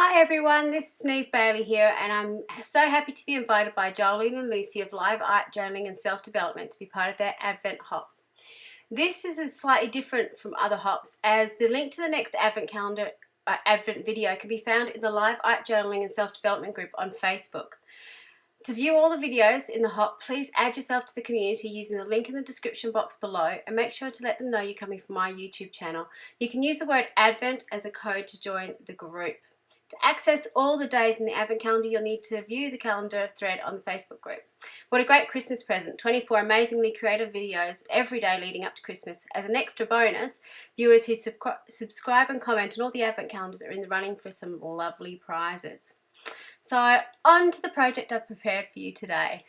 Hi everyone, this is Niamh Baly here, and I'm so happy to be invited by Jolene and Lucy of Live Art Journaling and Self-Development to be part of their Advent Hop. This is slightly different from other hops, as the link to the next Advent calendar Advent video can be found in the Live Art Journaling and Self-Development group on Facebook. To view all the videos in the hop, please add yourself to the community using the link in the description box below, and make sure to let them know you're coming from my YouTube channel. You can use the word Advent as a code to join the group. To access all the days in the Advent calendar, you'll need to view the calendar thread on the Facebook group. What a great Christmas present, 24 amazingly creative videos every day leading up to Christmas. As an extra bonus, viewers who subscribe and comment on all the Advent calendars are in the running for some lovely prizes. So on to the project I've prepared for you today.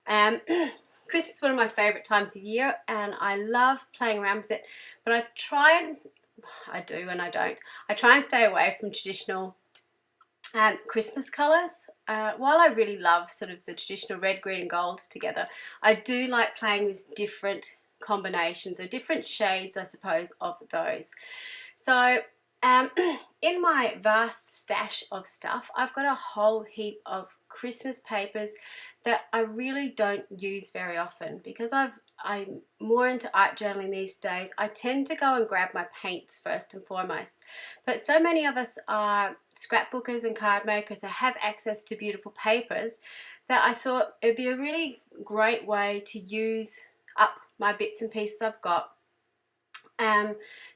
Christmas is one of my favourite times of year, and I love playing around with it, but I do and I don't. I try and stay away from traditional Christmas colours. While I really love sort of the traditional red, green and gold together, I do like playing with different combinations or different shades, I suppose, of those. So in my vast stash of stuff, I've got a whole heap of Christmas papers that I really don't use very often because I'm more into art journaling these days. I tend to go and grab my paints first and foremost, but so many of us are scrapbookers and card makers and have access to beautiful papers that I thought it'd be a really great way to use up my bits and pieces I've got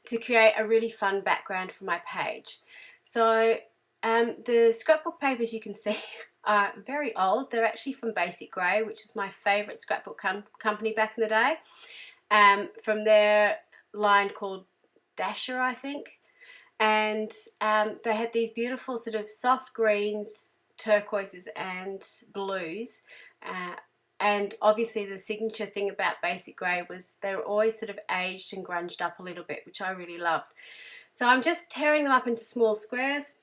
to create a really fun background for my page. So the scrapbook papers you can see are very old. They're actually from Basic Grey, which is my favourite scrapbook company back in the day, from their line called Dasher, I think. And they had these beautiful sort of soft greens, turquoises and blues. And obviously the signature thing about Basic Grey was they were always sort of aged and grunged up a little bit, which I really loved. So I'm just tearing them up into small squares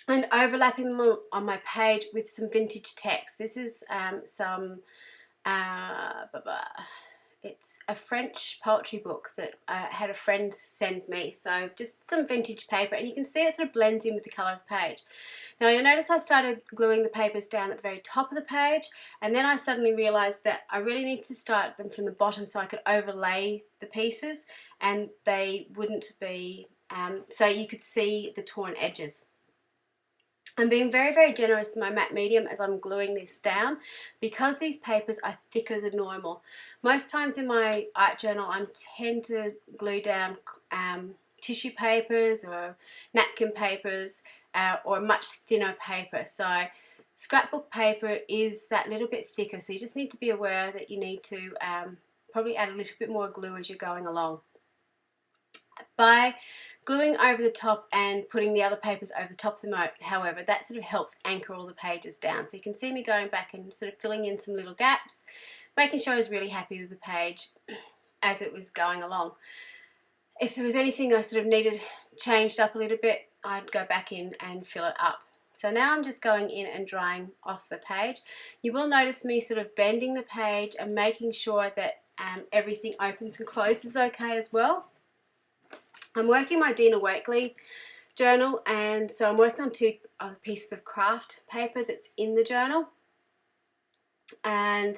and overlapping them on my page with some vintage text. This is it's a French poetry book that I had a friend send me, so just some vintage paper, and you can see it sort of blends in with the colour of the page. Now you'll notice I started gluing the papers down at the very top of the page, and then I suddenly realised that I really need to start them from the bottom so I could overlay the pieces and they wouldn't be, so you could see the torn edges. I'm being very, very generous to my matte medium as I'm gluing this down because these papers are thicker than normal. Most times in my art journal I tend to glue down tissue papers or napkin papers or much thinner paper. So scrapbook paper is that little bit thicker, so you just need to be aware that you need to probably add a little bit more glue as you're going along. By gluing over the top and putting the other papers over the top of them, however, that sort of helps anchor all the pages down. So you can see me going back and sort of filling in some little gaps, making sure I was really happy with the page as it was going along. If there was anything I sort of needed changed up a little bit, I'd go back in and fill it up. So now I'm just going in and drying off the page. You will notice me sort of bending the page and making sure that everything opens and closes okay as well. I'm working my Dina Wakley journal, and so I'm working on two other pieces of craft paper that's in the journal, and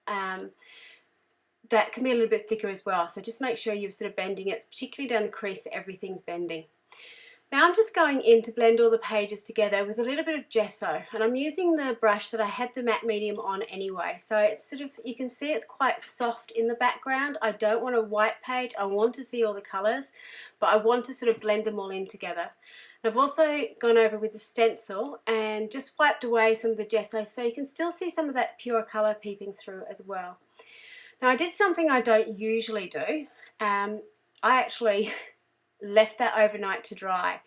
that can be a little bit thicker as well, so just make sure you're sort of bending it, particularly down the crease, so everything's bending. Now I'm just going in to blend all the pages together with a little bit of gesso, and I'm using the brush that I had the matte medium on anyway, so it's sort of, you can see it's quite soft in the background. I don't want a white page, I want to see all the colours, but I want to sort of blend them all in together. And I've also gone over with the stencil and just wiped away some of the gesso so you can still see some of that pure colour peeping through as well. Now I did something I don't usually do. I actually left that overnight to dry.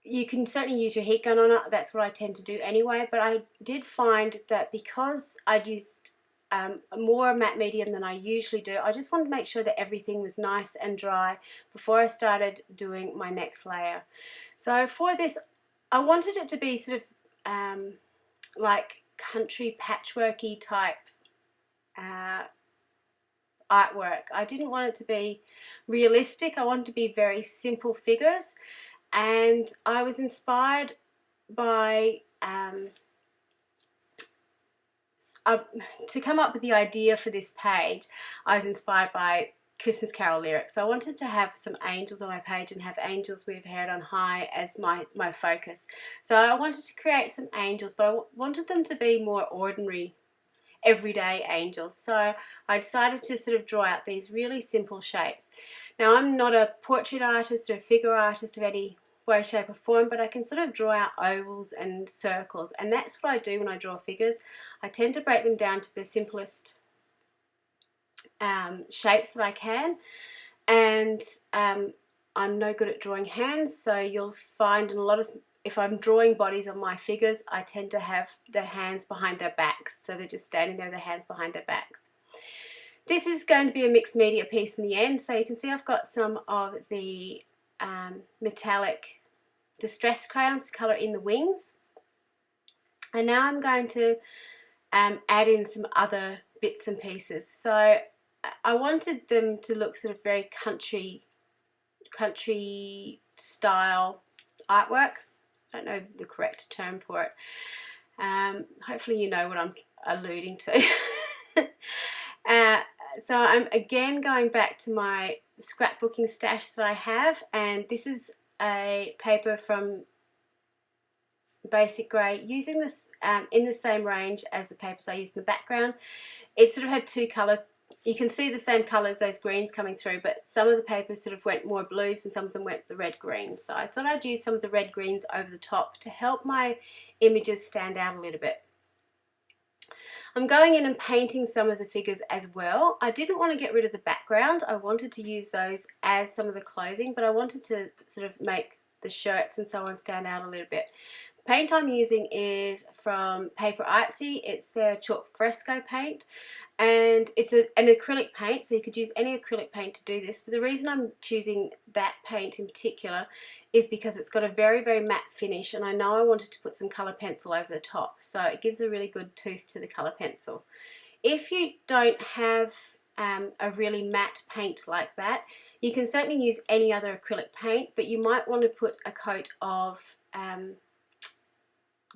You can certainly use your heat gun on it, that's what I tend to do anyway, but I did find that because I'd used more matte medium than I usually do, I just wanted to make sure that everything was nice and dry before I started doing my next layer. So for this, I wanted it to be sort of like country patchworky type artwork. I didn't want it to be realistic. I wanted to be very simple figures, and I was inspired by to come up with the idea for this page. I was inspired by Christmas Carol lyrics. So I wanted to have some angels on my page and have angels with head on high as my focus. So I wanted to create some angels, but I wanted them to be more ordinary, everyday angels. So I decided to sort of draw out these really simple shapes. Now, I'm not a portrait artist or a figure artist of any way, shape or form, but I can sort of draw out ovals and circles, and that's what I do when I draw figures. I tend to break them down to the simplest shapes that I can, and I'm no good at drawing hands, so you'll find in a lot of, if I'm drawing bodies on my figures, I tend to have their hands behind their backs, so they're just standing there with their hands behind their backs. This is going to be a mixed media piece in the end, so you can see I've got some of the metallic distress crayons to colour in the wings, and now I'm going to add in some other bits and pieces. So I wanted them to look sort of very country style artwork. I don't know the correct term for it. Hopefully you know what I'm alluding to. So I'm again going back to my scrapbooking stash that I have, and this is a paper from Basic Grey, using this in the same range as the papers I used in the background. It sort of had two colours. You can see the same colours, those greens coming through, but some of the papers sort of went more blues and some of them went the red greens. So I thought I'd use some of the red greens over the top to help my images stand out a little bit. I'm going in and painting some of the figures as well. I didn't want to get rid of the background. I wanted to use those as some of the clothing, but I wanted to sort of make the shirts and so on stand out a little bit. The paint I'm using is from Paper Artsy. It's their chalk fresco paint, and it's an acrylic paint, so you could use any acrylic paint to do this, but the reason I'm choosing that paint in particular is because it's got a very, very matte finish, and I know I wanted to put some colour pencil over the top, so it gives a really good tooth to the colour pencil. If you don't have a really matte paint like that, you can certainly use any other acrylic paint, but you might want to put a coat of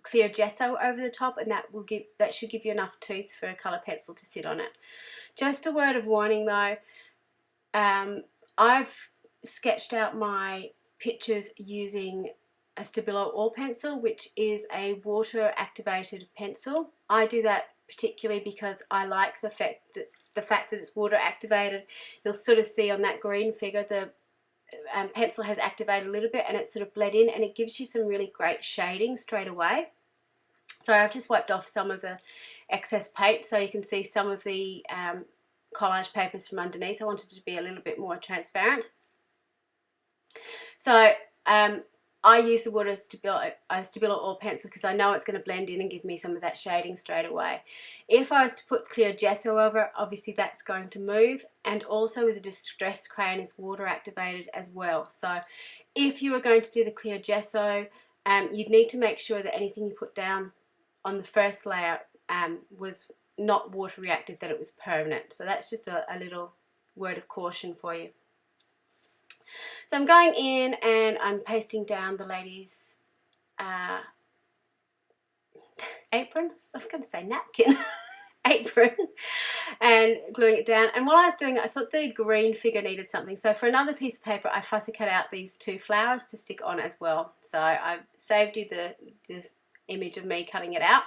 clear gesso over the top, and that should give you enough tooth for a colour pencil to sit on it. Just a word of warning though, I've sketched out my pictures using a Stabilo oil pencil, which is a water activated pencil. I do that particularly because I like the fact that it's water activated. You'll sort of see on that green figure the pencil has activated a little bit and it's sort of bled in, and it gives you some really great shading straight away. So I've just wiped off some of the excess paint so you can see some of the collage papers from underneath. I wanted it to be a little bit more transparent. So I use the water Stabilo oil pencil because I know it's going to blend in and give me some of that shading straight away. If I was to put clear gesso over it, obviously that's going to move, and also with the distress crayon is water activated as well. So if you were going to do the clear gesso, you'd need to make sure that anything you put down on the first layer was not water reactive, that it was permanent. So that's just a little word of caution for you. So I'm going in and I'm pasting down the lady's apron. I was going to say napkin. Apron, and gluing it down. And while I was doing it, I thought the green figure needed something. So for another piece of paper, I fussy cut out these two flowers to stick on as well. So I saved you the image of me cutting it out.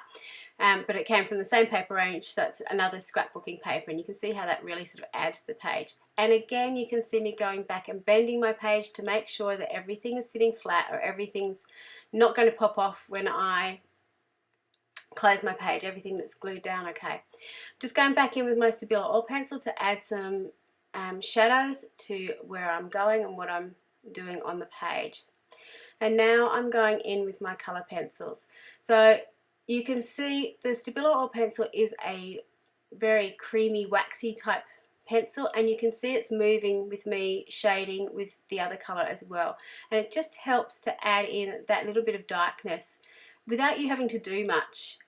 But it came from the same paper range, so it's another scrapbooking paper, and you can see how that really sort of adds to the page. And again, you can see me going back and bending my page to make sure that everything is sitting flat, or everything's not going to pop off when I close my page, everything that's glued down okay. Just going back in with my Stabilo oil pencil to add some shadows to where I'm going and what I'm doing on the page. And now I'm going in with my colour pencils. So you can see the Stabilo oil pencil is a very creamy, waxy type pencil, and you can see it's moving with me shading with the other colour as well. And it just helps to add in that little bit of darkness without you having to do much.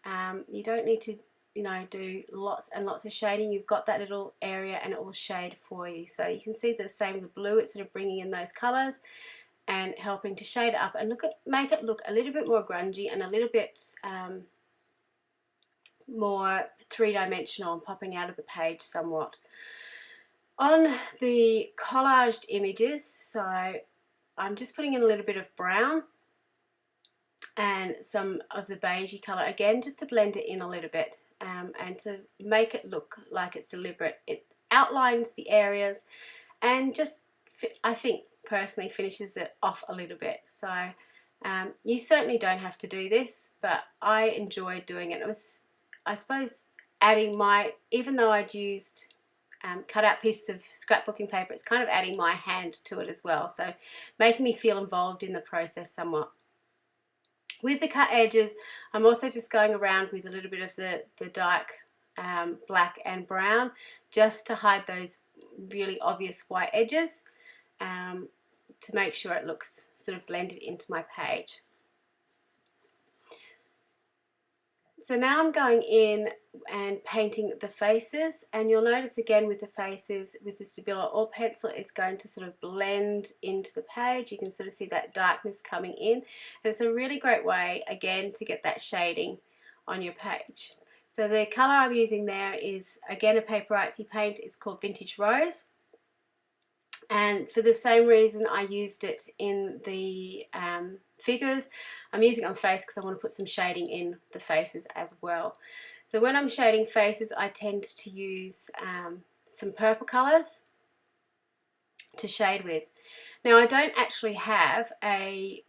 You don't need to you know, do lots and lots of shading, you've got that little area and it will shade for you. So you can see the same with the blue, it's sort of bringing in those colours and helping to shade it up and make it look a little bit more grungy and a little bit more three-dimensional and popping out of the page somewhat. On the collaged images, so I'm just putting in a little bit of brown and some of the beigey colour again, just to blend it in a little bit and to make it look like it's deliberate. It outlines the areas and just, I think personally, finishes it off a little bit. So you certainly don't have to do this, but I enjoyed doing it. It was, I suppose, adding my, even though I'd used cut out pieces of scrapbooking paper, it's kind of adding my hand to it as well, so making me feel involved in the process somewhat. With the cut edges, I'm also just going around with a little bit of the dark black and brown, just to hide those really obvious white edges, to make sure it looks sort of blended into my page. So now I'm going in and painting the faces, and you'll notice again with the faces, with the Stabilo or pencil, it's going to sort of blend into the page. You can sort of see that darkness coming in, and it's a really great way again to get that shading on your page. So the colour I'm using there is again a Paper Artsy paint. It's called Vintage Rose, and for the same reason I used it in the figures, I'm using it on face because I want to put some shading in the faces as well. So when I'm shading faces, I tend to use some purple colours to shade with. Now I don't actually have a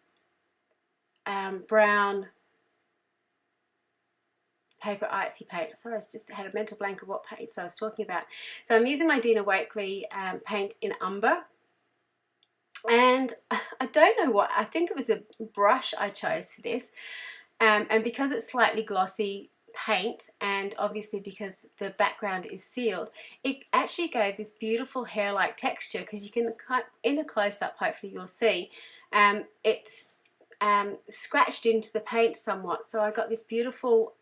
brown Paper Artsy paint. Sorry, I just had a mental blank of what paint I was talking about. So I'm using my Dina Wakley paint in Umber. And I don't know what, I think it was a brush I chose for this, and because it's slightly glossy paint, and obviously because the background is sealed, it actually gave this beautiful hair-like texture, because you can, in a close-up hopefully you'll see, it's scratched into the paint somewhat, so I got this beautiful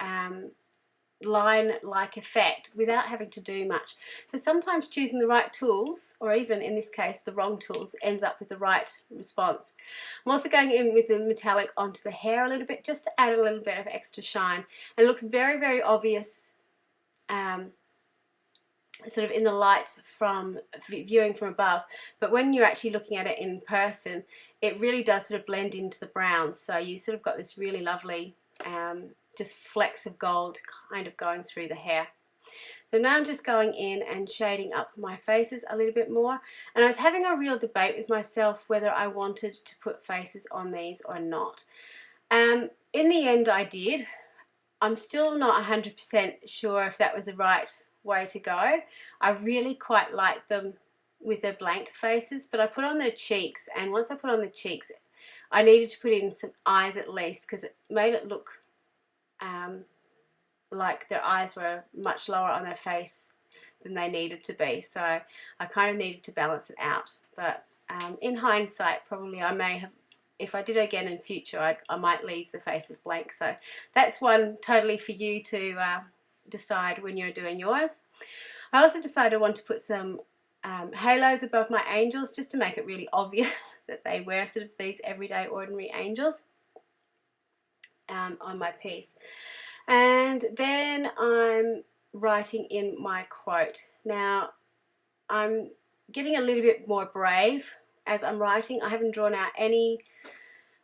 line-like effect without having to do much. So sometimes choosing the right tools, or even in this case the wrong tools, ends up with the right response. I'm also going in with the metallic onto the hair a little bit, just to add a little bit of extra shine, and it looks very, very obvious sort of in the light from viewing from above, but when you're actually looking at it in person, it really does sort of blend into the browns, so you sort of got this really lovely just flecks of gold kind of going through the hair. So now I'm just going in and shading up my faces a little bit more, and I was having a real debate with myself whether I wanted to put faces on these or not. In the end I did. I'm still not 100% sure if that was the right way to go. I really quite like them with their blank faces, but I put on their cheeks, and once I put on the cheeks I needed to put in some eyes at least, because it made it look like their eyes were much lower on their face than they needed to be, so I kind of needed to balance it out. But in hindsight, probably I may have, if I did it again in future, I might leave the faces blank. So that's one totally for you to decide when you're doing yours. I also decided I want to put some halos above my angels, just to make it really obvious that they were sort of these everyday ordinary angels on my piece. And then I'm writing in my quote. Now I'm getting a little bit more brave as I'm writing. I haven't drawn out any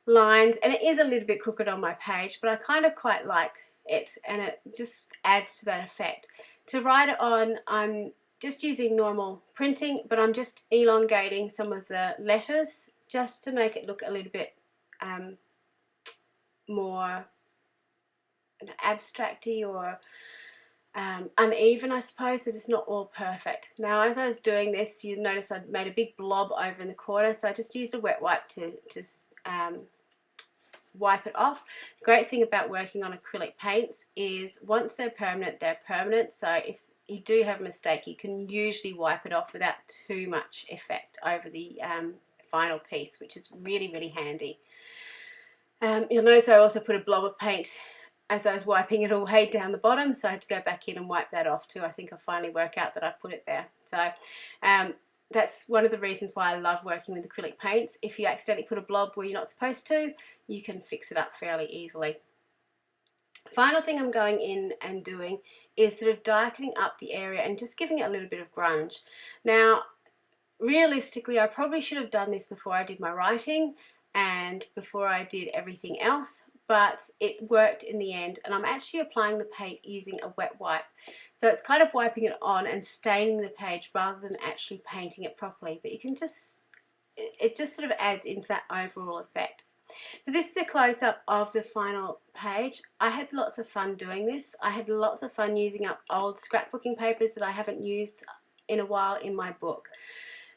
lines, and it is a little bit crooked on my page, but I kind of quite like it, and it just adds to that effect. To write it on, I'm just using normal printing, but I'm just elongating some of the letters just to make it look a little bit more abstracty or uneven, I suppose, that it's not all perfect. Now as I was doing this, you notice I'd made a big blob over in the corner, so I just used a wet wipe to wipe it off. The great thing about working on acrylic paints is once they're permanent, so if you do have a mistake, you can usually wipe it off without too much effect over the final piece, which is really, really handy. You'll notice I also put a blob of paint as I was wiping it away down the bottom, so I had to go back in and wipe that off too. I think I finally work out that I put it there. So that's one of the reasons why I love working with acrylic paints. If you accidentally put a blob where you're not supposed to, you can fix it up fairly easily. Final thing I'm going in and doing is sort of darkening up the area and just giving it a little bit of grunge. Now, realistically, I probably should have done this before I did my writing and before I did everything else, but it worked in the end, and I'm actually applying the paint using a wet wipe. So it's kind of wiping it on and staining the page rather than actually painting it properly, but you can just, it just sort of adds into that overall effect. So this is a close-up of the final page. I had lots of fun doing this. I had lots of fun using up old scrapbooking papers that I haven't used in a while in my book.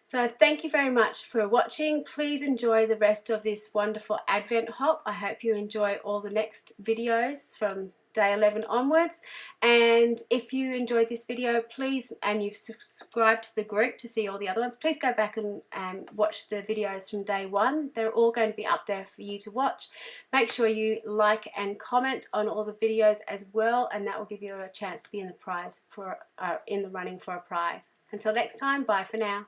So thank you very much for watching. Please enjoy the rest of this wonderful Advent hop. I hope you enjoy all the next videos from day 11 onwards. And if you enjoyed this video, please, and you've subscribed to the group to see all the other ones, please go back and watch the videos from day 1. They're all going to be up there for you to watch. Make sure you like and comment on all the videos as well, and that will give you a chance to be in the running for a prize. Until next time, bye for now.